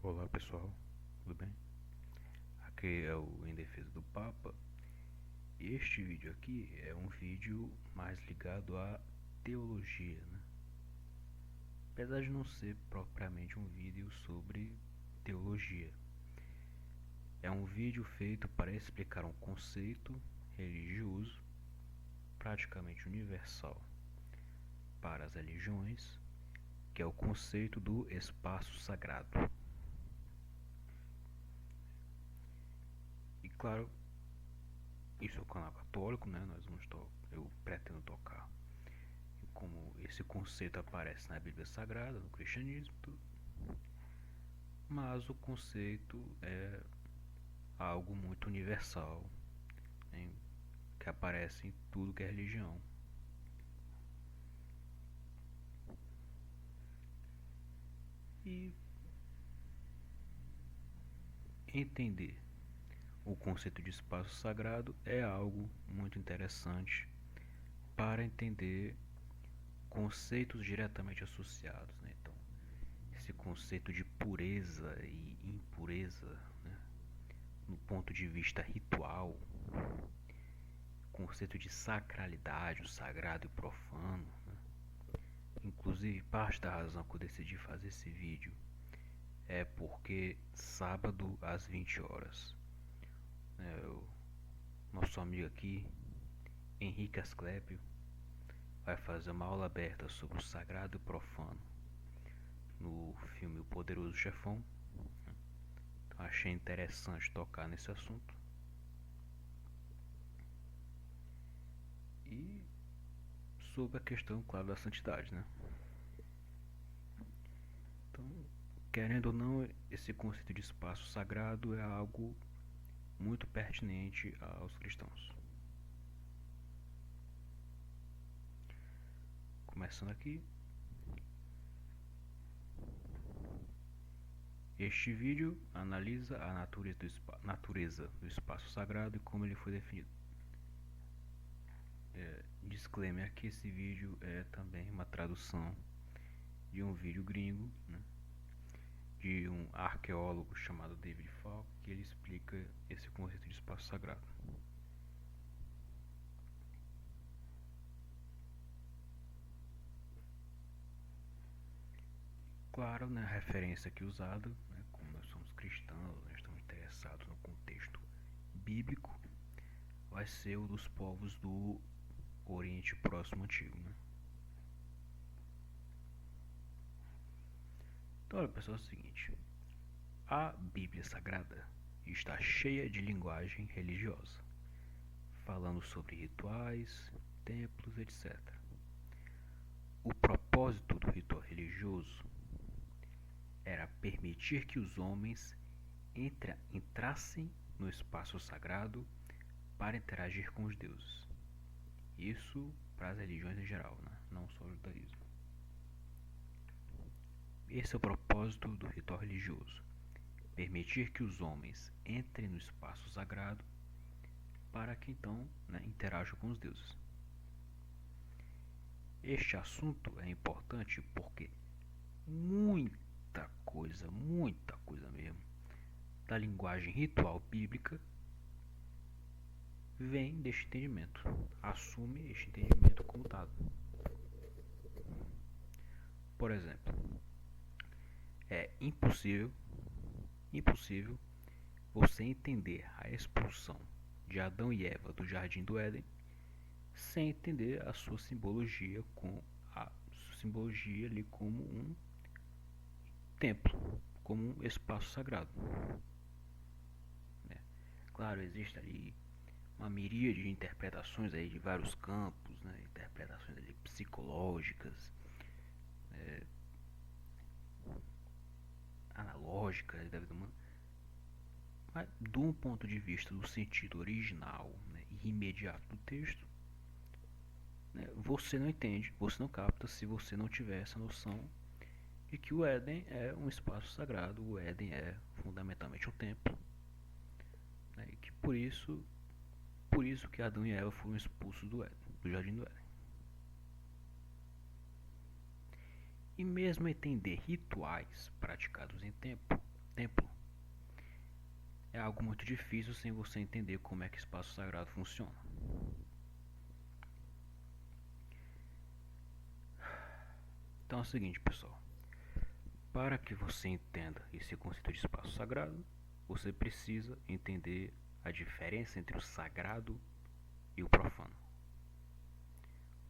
Olá pessoal, tudo bem? Aqui é o Em Defesa do Papa. E este vídeo aqui é um vídeo mais ligado à teologia, né? Apesar de não ser propriamente um vídeo sobre teologia, é um vídeo feito para explicar um conceito religioso praticamente universal para as religiões, que é o conceito do espaço sagrado. E claro, isso é o canal católico, né? Eu pretendo tocar como esse conceito aparece na Bíblia Sagrada, no cristianismo, tudo. Mas o conceito é algo muito universal, né? Que aparece em tudo que é religião. E entender o conceito de espaço sagrado é algo muito interessante para entender conceitos diretamente associados, né? Então, esse conceito de pureza e impureza, né? No ponto de vista ritual, conceito de sacralidade, o sagrado e o profano, né? Inclusive, parte da razão que eu decidi fazer esse vídeo é porque sábado às 20 horas, né, nosso amigo aqui, Henrique Asclepio, vai fazer uma aula aberta sobre o sagrado e o profano no filme O Poderoso Chefão. Então, achei interessante tocar nesse assunto. E sobre a questão, claro, da santidade, né? Então, querendo ou não, esse conceito de espaço sagrado é algo muito pertinente aos cristãos. Começando aqui, este vídeo analisa a natureza do espaço sagrado e como ele foi definido. Disclaimer que esse vídeo é também uma tradução de um vídeo gringo, né, de um arqueólogo chamado David Falk, que ele explica esse conceito de espaço sagrado. Claro, né, a referência aqui usada, né, como nós somos cristãos, nós estamos interessados no contexto bíblico, vai ser o dos povos do Oriente Próximo Antigo, né? Então, olha pessoal, é o seguinte: a Bíblia Sagrada está cheia de linguagem religiosa, falando sobre rituais, templos, etc. O propósito do ritual religioso era permitir que os homens entrassem no espaço sagrado para interagir com os deuses. Isso para as religiões em geral, né? Não só o judaísmo. Esse é o propósito do ritual religioso: permitir que os homens entrem no espaço sagrado para que então, né, interajam com os deuses. Este assunto é importante porque muita coisa mesmo, da linguagem ritual bíblica vem deste entendimento, assume este entendimento como dado. Por exemplo, é impossível você entender a expulsão de Adão e Eva do Jardim do Éden sem entender a sua simbologia ali como um templo, como um espaço sagrado, né? Claro, existe ali uma miríade de interpretações aí de vários campos, né? Interpretações ali psicológicas, analógicas da vida humana. Mas, de um ponto de vista do sentido original, né, e imediato do texto, né, você não entende, você não capta se você não tiver essa noção de que o Éden é um espaço sagrado, o Éden é fundamentalmente um templo, né, e que por isso que Adão e Eva foram expulsos do Jardim do Éden. E mesmo entender rituais praticados em templo templo, é algo muito difícil sem você entender como é que o espaço sagrado funciona. Então é o seguinte, pessoal. Para que você entenda esse conceito de espaço sagrado, você precisa entender a diferença entre o sagrado e o profano.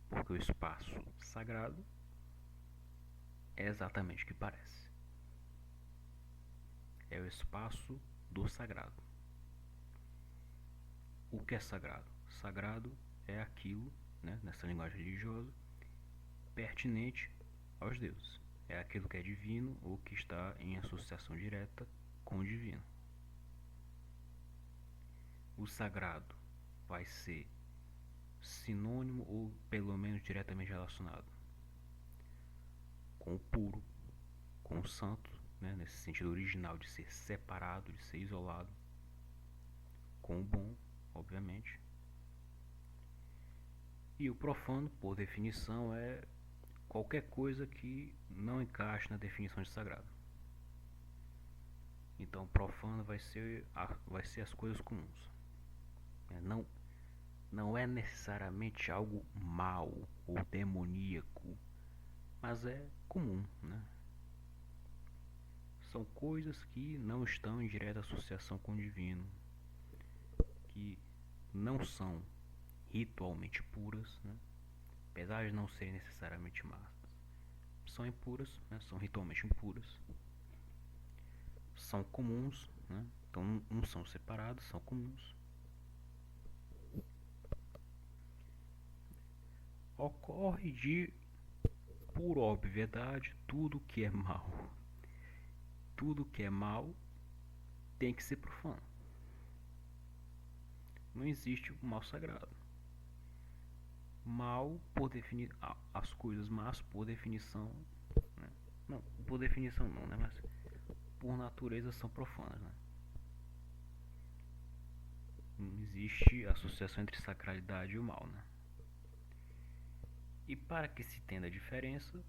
Porque o espaço sagrado é exatamente o que parece. É o espaço do sagrado. O que é sagrado? Sagrado é aquilo, né, nessa linguagem religiosa, pertinente aos deuses. É aquilo que é divino ou que está em associação direta com o divino. O sagrado vai ser sinônimo ou pelo menos diretamente relacionado com o puro, com o santo, né, nesse sentido original de ser separado, de ser isolado, com o bom, obviamente. E o profano, por definição, é qualquer coisa que não encaixe na definição de sagrado. Então, profano vai ser as coisas comuns. Não é necessariamente algo mau ou demoníaco, mas é comum, né? São coisas que não estão em direta associação com o divino, que não são ritualmente puras, né? Apesar de não serem necessariamente más, são impuras, né? São ritualmente impuras, são comuns, né? Então não são separados, são comuns. Ocorre de, por obviedade, tudo que é mal. Tudo que é mal tem que ser profano. Não existe o mal sagrado. Mal, por definir, as coisas más, por definição, né? Não, por definição não, né? Mas por natureza são profanas, né? Não existe associação entre sacralidade e o mal, né? E para que se entenda a diferença,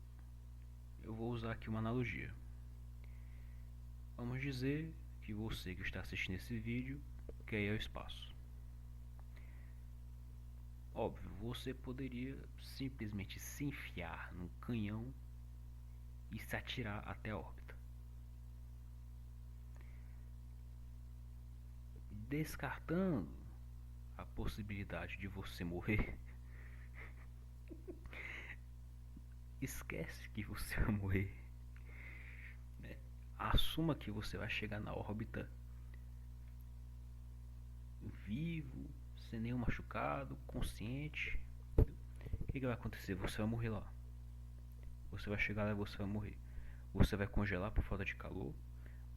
eu vou usar aqui uma analogia. Vamos dizer que você que está assistindo esse vídeo quer ir ao espaço. Óbvio, você poderia simplesmente se enfiar num canhão e se atirar até a órbita. Descartando a possibilidade de você morrer, esquece que você vai morrer, né? Assuma que você vai chegar na órbita vivo, sem nenhum machucado, consciente. O que vai acontecer? Você vai morrer lá. Você vai chegar lá e você vai morrer. Você vai congelar por falta de calor,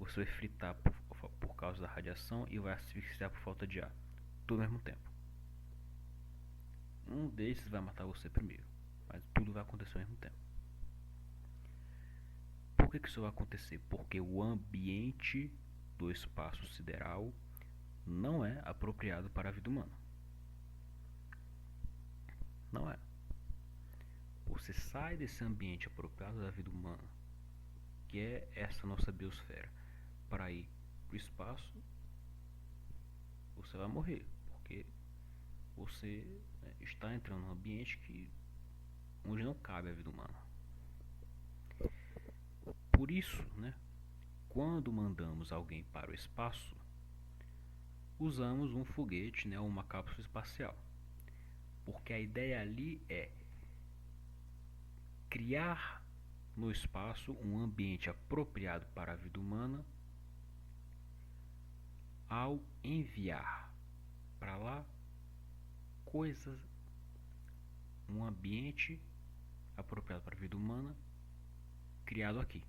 você vai fritar por causa da radiação e vai asfixiar por falta de ar. Tudo ao mesmo tempo. Um desses vai matar você primeiro, mas tudo vai acontecer ao mesmo tempo. Por que isso vai acontecer? Porque o ambiente do espaço sideral não é apropriado para a vida humana. Não é. Você sai desse ambiente apropriado da vida humana, que é essa nossa biosfera, para ir para o espaço, você vai morrer, porque você está entrando num ambiente onde não cabe a vida humana. Por isso, né, quando mandamos alguém para o espaço, usamos um foguete, né, uma cápsula espacial, porque a ideia ali é criar no espaço um ambiente apropriado para a vida humana ao enviar para lá coisas, um ambiente apropriado para a vida humana criado aqui.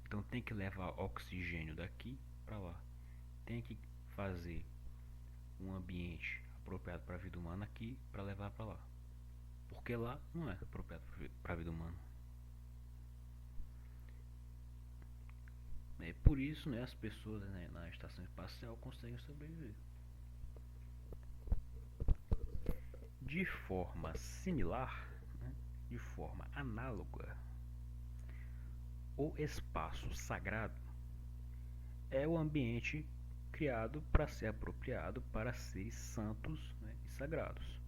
Então tem que levar oxigênio daqui para lá, tem que fazer um ambiente apropriado para a vida humana aqui para levar para lá, porque lá não é apropriado para a vida humana. É por isso, né, as pessoas, né, na estação espacial conseguem sobreviver. De forma similar, né, de forma análoga, O espaço sagrado é o ambiente criado para ser apropriado para seres santos, né, e sagrados.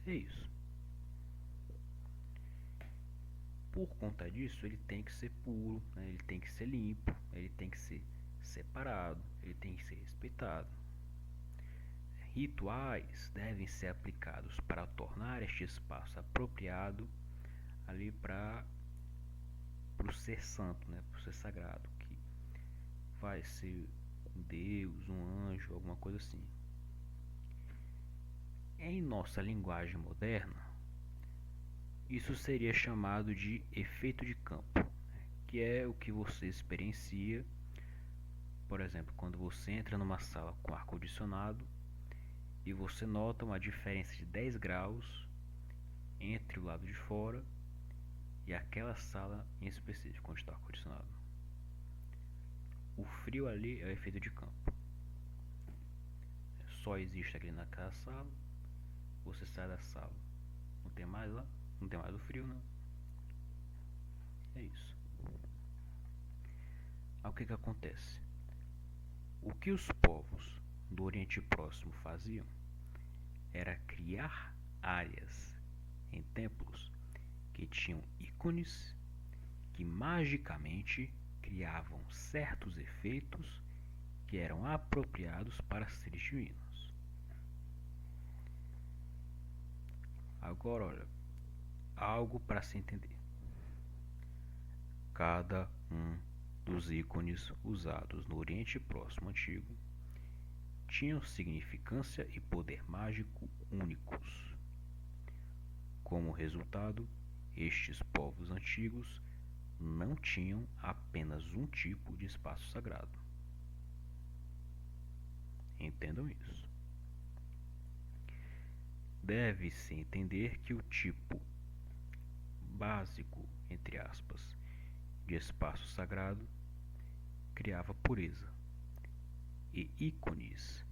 É isso. Por conta disso, ele tem que ser puro, né, ele tem que ser limpo, ele tem que ser separado, ele tem que ser respeitado. Rituais devem ser aplicados para tornar este espaço apropriado ali para o ser santo, né, para o ser sagrado, que vai ser um Deus, um anjo, alguma coisa assim. Em nossa linguagem moderna, isso seria chamado de efeito de campo, né, que é o que você experiencia, por exemplo, quando você entra numa sala com ar-condicionado e você nota uma diferença de 10 graus entre o lado de fora e aquela sala em específico onde está ar-condicionado. O frio ali é o efeito de campo. Só existe ali naquela sala, você sai da sala, não tem mais lá, não tem mais o frio, não. É isso. Aí o que que acontece? O que os povos do Oriente Próximo faziam era criar áreas em templos que tinham ícones que magicamente criavam certos efeitos que eram apropriados para seres divinos. Agora, olha, algo para se entender. Cada um dos ícones usados no Oriente Próximo Antigo tinham significância e poder mágico únicos. Como resultado, estes povos antigos não tinham apenas um tipo de espaço sagrado. Entendam isso. Deve-se entender que o tipo básico, entre aspas, de espaço sagrado criava pureza, e ícones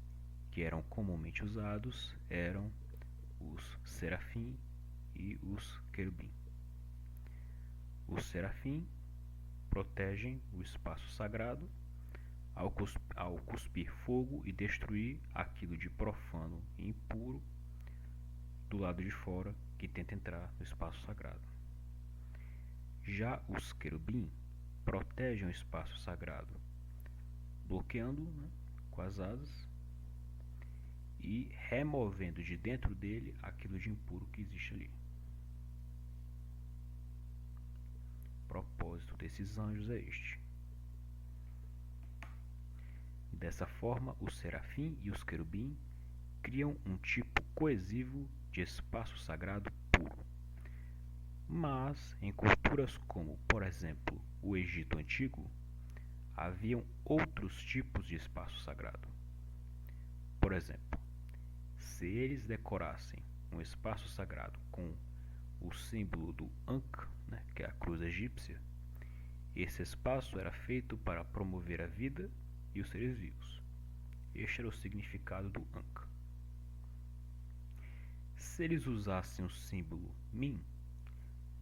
que eram comumente usados eram os serafim e os querubim. Os serafim protegem o espaço sagrado ao cuspir fogo e destruir aquilo de profano e impuro do lado de fora que tenta entrar no espaço sagrado. Já os querubim protegem o espaço sagrado, bloqueando, né, com as asas e removendo de dentro dele aquilo de impuro que existe ali. O propósito desses anjos é este. Dessa forma, os serafim e os querubim criam um tipo coesivo de espaço sagrado puro. Mas, em culturas como, por exemplo, o Egito Antigo, haviam outros tipos de espaço sagrado. Por exemplo, se eles decorassem um espaço sagrado com o símbolo do Ankh, né, que é a cruz egípcia, esse espaço era feito para promover a vida e os seres vivos. Este era o significado do Ankh. Se eles usassem o símbolo Min,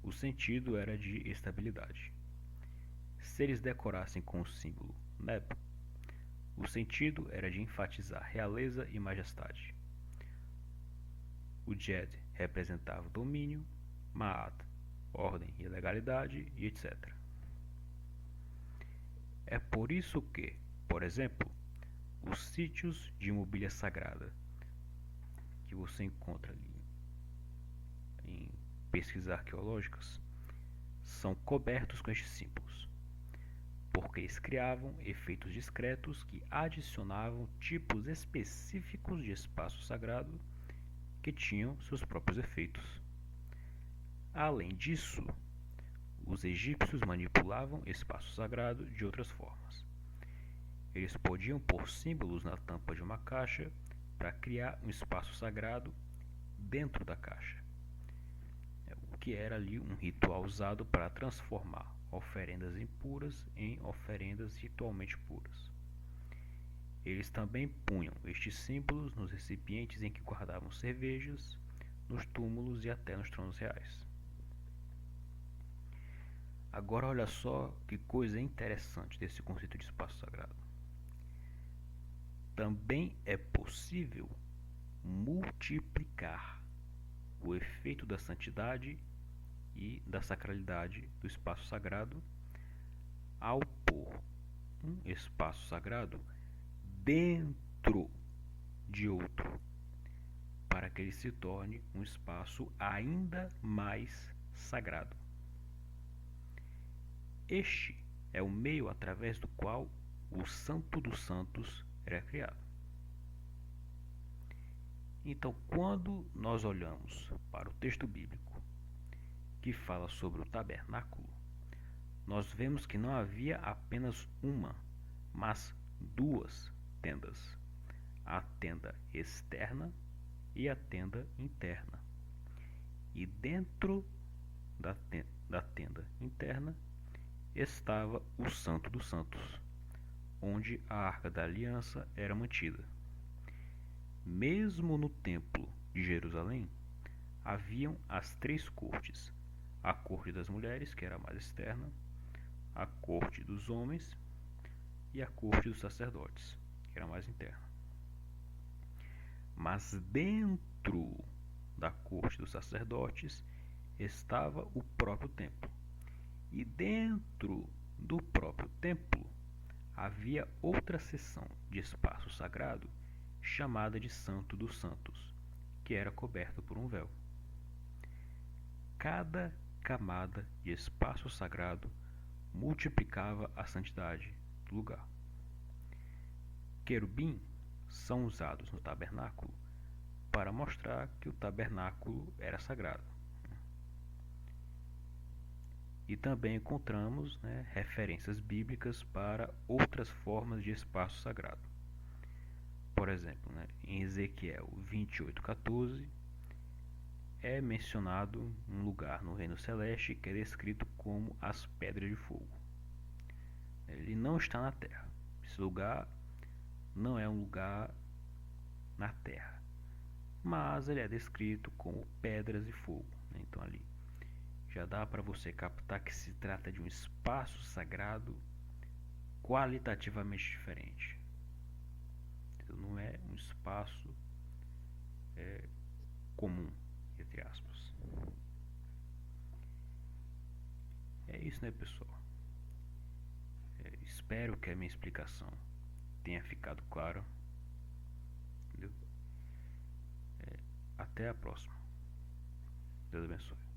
o sentido era de estabilidade. Se eles decorassem com o símbolo Neb, o sentido era de enfatizar realeza e majestade. O Jed representava o domínio, Ma'at, ordem e legalidade, e etc. É por isso que, por exemplo, os sítios de mobília sagrada que você encontra ali em pesquisas arqueológicas são cobertos com estes símbolos, porque eles criavam efeitos discretos que adicionavam tipos específicos de espaço sagrado que tinham seus próprios efeitos. Além disso, os egípcios manipulavam espaço sagrado de outras formas. Eles podiam pôr símbolos na tampa de uma caixa para criar um espaço sagrado dentro da caixa, o que era ali um ritual usado para transformar oferendas impuras em oferendas ritualmente puras. Eles também punham estes símbolos nos recipientes em que guardavam cervejas, nos túmulos e até nos tronos reais. Agora olha só que coisa interessante desse conceito de espaço sagrado. Também é possível multiplicar o efeito da santidade e da sacralidade do espaço sagrado ao pôr um espaço sagrado dentro de outro, para que ele se torne um espaço ainda mais sagrado. Este é o meio através do qual o Santo dos Santos era criado. Então, quando nós olhamos para o texto bíblico que fala sobre o tabernáculo, nós vemos que não havia apenas uma, mas duas tendas: a tenda externa e a tenda interna. E dentro da tenda interna estava o Santo dos Santos, onde a Arca da Aliança era mantida. Mesmo no Templo de Jerusalém, haviam as três cortes: a corte das mulheres, que era a mais externa, a corte dos homens e a corte dos sacerdotes, que era a mais interna. Mas dentro da corte dos sacerdotes estava o próprio templo. E dentro do próprio templo havia outra seção de espaço sagrado chamada de Santo dos Santos, que era coberto por um véu. Cada camada de espaço sagrado multiplicava a santidade do lugar. Querubim são usados no tabernáculo para mostrar que o tabernáculo era sagrado. E também encontramos referências bíblicas para outras formas de espaço sagrado. Por exemplo, em Ezequiel 28:14 é mencionado um lugar no reino celeste que é descrito como as pedras de fogo. Ele não está na terra. Esse lugar não é um lugar na terra, mas ele é descrito como pedras de fogo. Então ali já dá para você captar que se trata de um espaço sagrado qualitativamente diferente. Então, não é um espaço comum, entre aspas. É isso, pessoal? Espero que a minha explicação tenha ficado clara. Entendeu? Até a próxima. Deus abençoe.